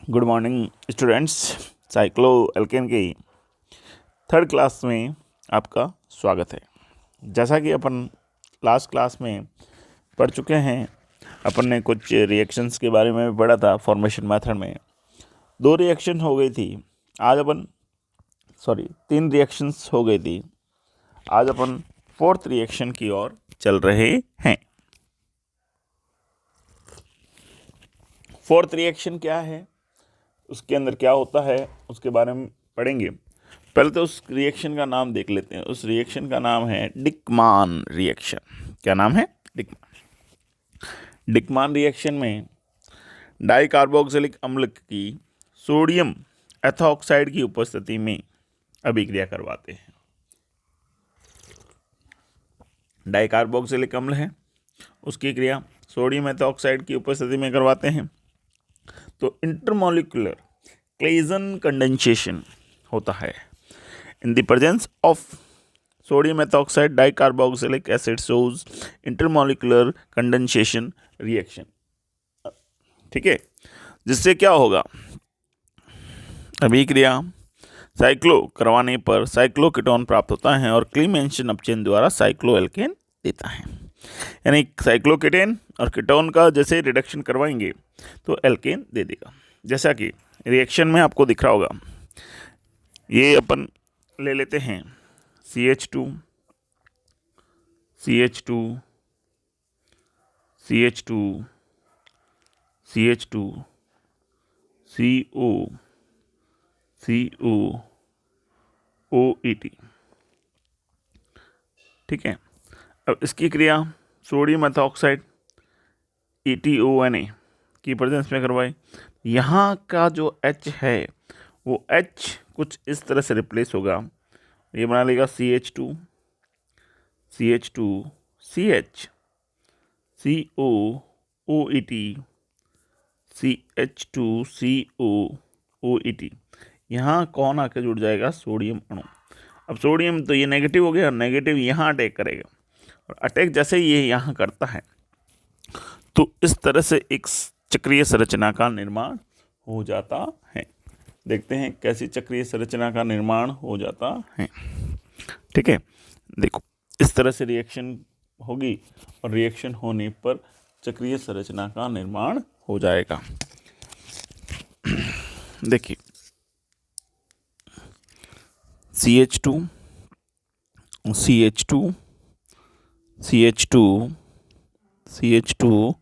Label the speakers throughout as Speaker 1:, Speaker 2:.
Speaker 1: Good morning students. Cycloalkane की third class में आपका स्वागत है। जैसा कि अपन लास्ट क्लास में पढ़ चुके हैं, अपन ने कुछ रिएक्शंस के बारे में भी पढ़ा था। फॉर्मेशन मेथड में 2 रिएक्शन हो गई थी। आज अपन 3 रिएक्शंस हो गई थी। आज अपन 4th रिएक्शन की ओर चल रहे हैं। 4th रिएक्शन क्या है, उसके अंदर क्या होता है, उसके बारे में पढ़ेंगे। पहले तो उस रिएक्शन का नाम देख लेते हैं। उस रिएक्शन का नाम है डिकमान रिएक्शन। क्या नाम है? डिकमान। डिकमान रिएक्शन में डाई कार्बोक्सिलिक अम्ल की सोडियम एथॉक्साइड की उपस्थिति में अभिक्रिया करवाते हैं। डाई कार्बोक्सिलिक अम्ल है, उसकी क्रिया सोडियम एथॉक्साइड की उपस्थिति में करवाते हैं तो इंटरमॉलिक्यूलर क्लेजन कंडेंसेशन होता है। In the presence of sodium ethoxide dicarboxylic acid shows intermolecular condensation reaction. ठीक है, जिससे क्या होगा, अभिक्रिया साइक्लो करवाने पर साइक्लोकीटोन प्राप्त होता है और क्लीमेंशन अपचयन द्वारा साइक्लोएल्केन देता है। यानी साइक्लोकेटेन और कीटोन का जैसे रिडक्शन करवाएंगे तो एल्केन दे देगा। जैसा कि रिएक्शन में आपको दिख रहा होगा, ये अपन ले लेते हैं CH2 CH2 CH2 CH2 CO CO OET। ठीक है, अब इसकी क्रिया सोडियम एथॉक्साइड ETONA की प्रेजेंस में करवाए। यहाँ का जो H है वो H कुछ इस तरह से रिप्लेस होगा। ये बना लेगा CH2 CH CO OET CH2 CO OET। यहाँ कौन आके जुड़ जाएगा? सोडियम अणु। अब सोडियम तो ये नेगेटिव हो गया, नेगेटिव यहाँ अटैक करेगा और अटैक जैसे ये यहाँ करता है तो इस तरह से एक चक्रीय संरचना का निर्माण हो जाता है। देखते हैं कैसी चक्रीय संरचना का निर्माण हो जाता है। ठीक है, देखो इस तरह से रिएक्शन होगी और रिएक्शन होने पर चक्रीय संरचना का निर्माण हो जाएगा। देखिए CH2 CH2 CH2 CH2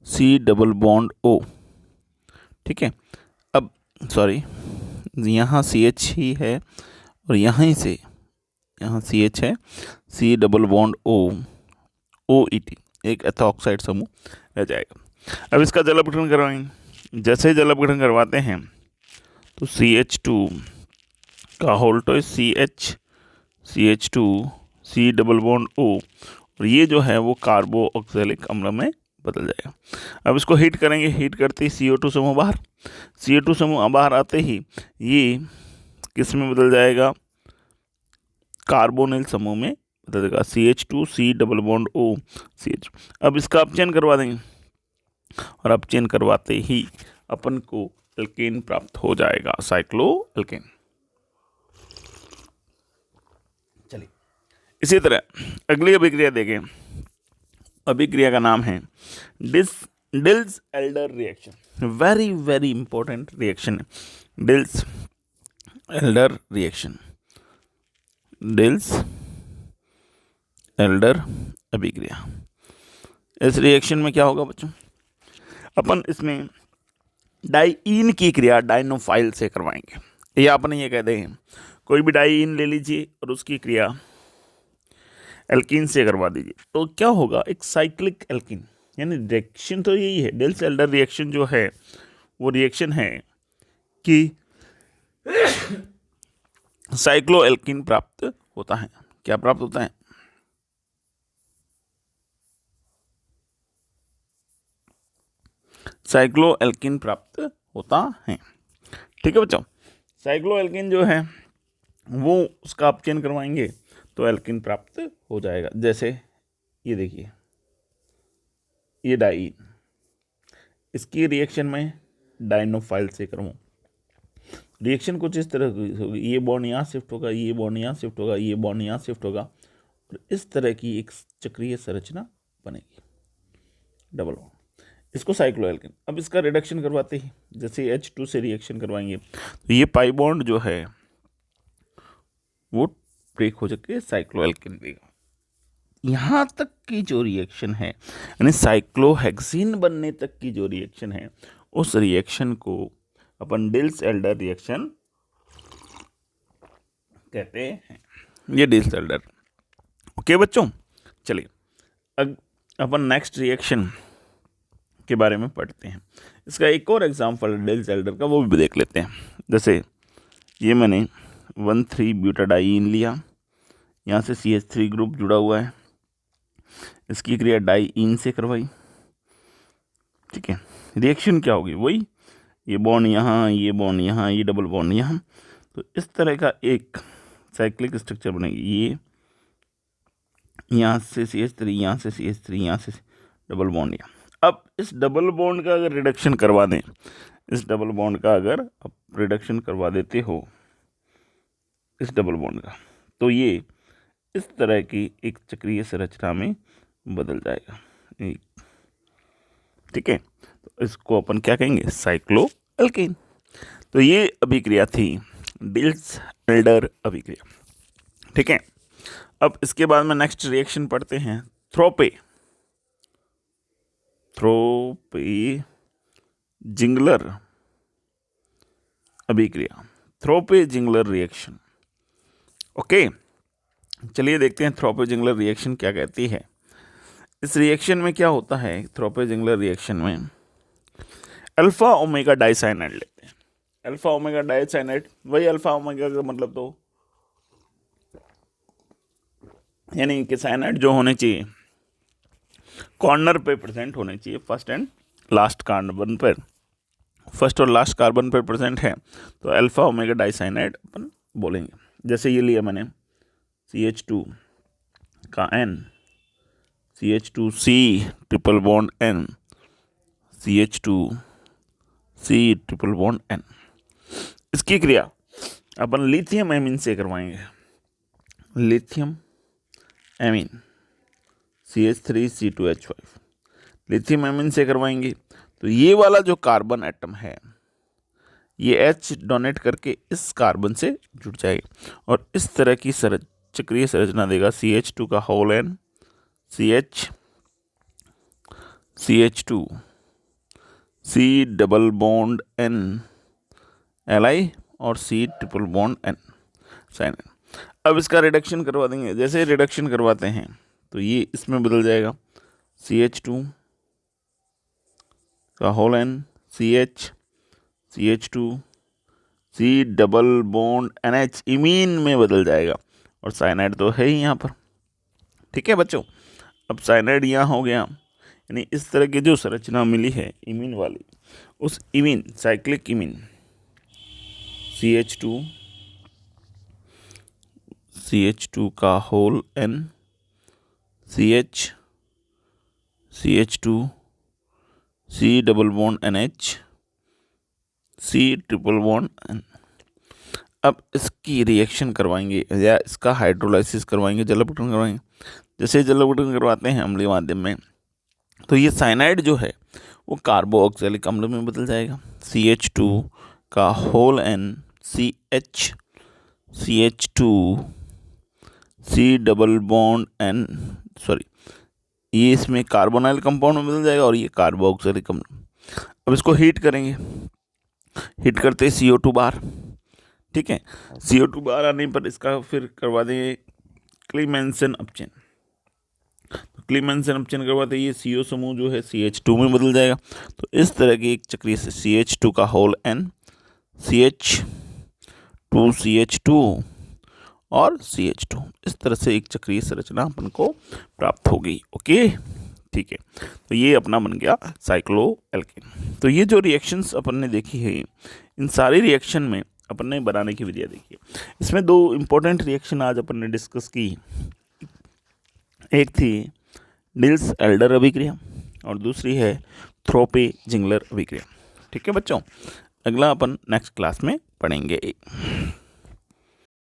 Speaker 1: C double bond O। ठीक है, अब यहाँ CH ही है और यहाँ CH है, C double bond O OET, एक एथॉक्साइड समूह रह जाएगा। अब इसका जल अपघटन करवाएंगे। जैसे ही जल अपघटन करवाते हैं तो CH2 का होल्टो CH2 C double bond O और ये जो है वो कार्बोक्सिलिक अम्ल में बदल जाएगा। अब इसको हीट करेंगे, हीट करते ही CO2 समूह बाहर, CO2 समूह बाहर आते ही ये किस में बदल जाएगा? कार्बोनिल समूह में बदल जाएगा, CH2 C double bond O CH। अब इसका अपचयन करवा देंगे और अपचयन करवाते ही अपन को एल्केन प्राप्त हो जाएगा, साइक्लो एल्केन। चलिए इसी तरह अगली अभिक्रिया देखें। अभिक्रिया का नाम है Diels Alder reaction. Very very important reaction है Diels Alder reaction. Diels Alder अभिक्रिया। इस रिएक्शन में क्या होगा बच्चों, अपन इसमें डाइईन की क्रिया डाइनोफाइल से करवाएंगे। या अपन ये कहते हैं कोई भी डाइईन ले लीजिए और उसकी क्रिया एल्कीन से करवा दीजिए तो क्या होगा? एक साइक्लिक एल्कीन। यानी रिएक्शन तो यही है, डिल्स एल्डर रिएक्शन जो है वो रिएक्शन है कि साइक्लो एल्कीन प्राप्त होता है। क्या प्राप्त होता है? साइक्लो एल्कीन प्राप्त होता है। ठीक है बच्चों, साइक्लो एल्कीन जो है वो उसका अपचयन करवाएंगे तो एल्कीन प्राप्त हो जाएगा। जैसे ये देखिए, ये डाइईन, इसकी रिएक्शन में डाइनोफाइल से क्रम हो। रिएक्शन कुछ इस तरह की होगी, ये बॉन्ड यहाँ शिफ्ट होगा, ये बॉन्ड यहाँ शिफ्ट होगा, ये बॉन्ड यहाँ शिफ्ट होगा, और इस तरह की एक चक्रीय संरचना बनेगी, डबल बॉन्ड। इसको साइक्लोएल्केन। अब इसका रिडक्शन करवाते ही, जैसे H2 से रिएक्शन करवाएंगे तो ये पाई बॉन्ड जो है वो ब्रेक हो जाके साइक्लोएल्केन देगा। यहाँ तक की जो रिएक्शन है, यानी साइक्लोहेक्सीन बनने तक की जो रिएक्शन है, उस रिएक्शन को अपन डिल्स एल्डर रिएक्शन कहते हैं। ये डिल्स एल्डर। ओके बच्चों, चलिए अब अपन नेक्स्ट रिएक्शन के बारे में पढ़ते हैं। इसका एक और एग्जांपल डिल्स एल्डर का वो भी देख लेते हैं। जैसे ये मैंने 1,3-ब्यूटाडाईन लिया, यहाँ से CH3 ग्रुप जुड़ा हुआ है, इसकी क्रिया डाईइन से करवाई। ठीक है, रिएक्शन क्या होगी, वही ये बॉन्ड यहाँ, ये बॉन्ड यहाँ, ये डबल बॉन्ड यहाँ, तो इस तरह का एक साइक्लिक स्ट्रक्चर बनेगी। ये यहाँ से CH3, यहाँ से CH3, यहाँ से डबल बॉन्ड यहाँ। अब इस डबल बॉन्ड का अगर रिडक्शन करवा दें, इस डबल बॉन्ड का अगर आप रिडक्शन करवा देते हो इस डबल बॉन्ड का, तो ये इस तरह की एक चक्रीय संरचना में बदल जाएगा। ठीक है, तो इसको अपन क्या कहेंगे, साइक्लोएल्केन। तो ये अभिक्रिया थी डिल्स एल्डर अभिक्रिया। ठीक है, अब इसके बाद में नेक्स्ट रिएक्शन पढ़ते हैं, थ्रोपे जिंगलर अभिक्रिया, थ्रोपे जिंगलर रिएक्शन। ओके, चलिए देखते हैं थ्रोपे जिंगलर रिएक्शन क्या कहती है। इस रिएक्शन में क्या होता है, थ्रोपे जिंगलर रिएक्शन में अल्फा ओमेगा डाइसाइनाइड लेते हैं। अल्फा ओमेगा डाइसाइनाइड, वही अल्फा ओमेगा का मतलब तो यानी कि साइनाइड जो होने चाहिए कॉर्नर पे प्रेजेंट होने चाहिए, फर्स्ट एंड लास्ट कार्बन पर, फर्स्ट और लास्ट कार्बन पर प्रेजेंट है, तो अल्फा ओमेगा डाइसाइनाइड अपन बोलेंगे। जैसे ये लिया मैंने CH2 का N, CH2C triple bond N, CH2C triple bond N। इसकी क्रिया अपन लिथियम एमीन से करवाएंगे, lithium amine CH3C2H5, lithium amine से करवाएंगे। तो ये वाला जो कार्बन एटम है ये H डोनेट करके इस कार्बन से जुड़ जाएगा और इस तरह की चक्रीय संरचना देगा, CH2 का whole N, CH2, C double bond N Li और C ट्रिपल बॉन्ड N साइन। अब इसका रिडक्शन करवा देंगे। जैसे रिडक्शन करवाते हैं तो ये इसमें बदल जाएगा, CH2 का whole N, CH2, C double bond NH imine में बदल जाएगा और साइनाइड तो है ही यहाँ पर। ठीक है बच्चों, अब साइनाइड यहाँ हो गया, यानी इस तरह की जो संरचना मिली है इमीन वाली, उस इमीन साइक्लिक इमीन CH2 का whole N, CH2, C double bond NH, C triple bond N। अब इसकी रिएक्शन करवाएंगे या इसका हाइड्रोलाइसिस करवाएंगे, जल अपघटन करवाएंगे। जैसे जल अपघटन करवाते हैं अम्लीय माध्यम में, तो ये साइनाइड जो है वो कार्बोऑक्सिलिक अम्ल में बदल जाएगा। CH2 का whole N, CH2, C double bond N, sorry ये इसमें कार्बोनाइल कंपाउंड में बदल जाएगा और ये कार्बोऑक्सिलिक अम्ल। अब इसको हीट करेंगे, हीट करते CO2 बार। ठीक है, CO2 बार आने पर इसका फिर करवा देंगे क्लीमेंसन अपचयन। तो क्लीमेंसन अपचयन करवाते ये CO समूह जो है CH2 में बदल जाएगा। तो इस तरह की एक चक्रीय से CH2 का होल N, CH2 और CH2, इस तरह से एक चक्रीय संरचना अपन को प्राप्त होगी। ओके, ठीक है, तो ये अपना बन गया साइक्लोएल्केन। तो ये जो रिएक्शंस अपन ने देखी है, इन सारी रिएक्शन में अपन ने बनाने की विधियाँ देखी है। इसमें दो इम्पोर्टेंट रिएक्शन आज अपन ने डिस्कस की। एक थी डिल्स एल्डर अभिक्रिया और दूसरी है थ्रोपे जिंगलर अभिक्रिया। ठीक है बच्चों, अगला अपन नेक्स्ट क्लास में पढ़ेंगे।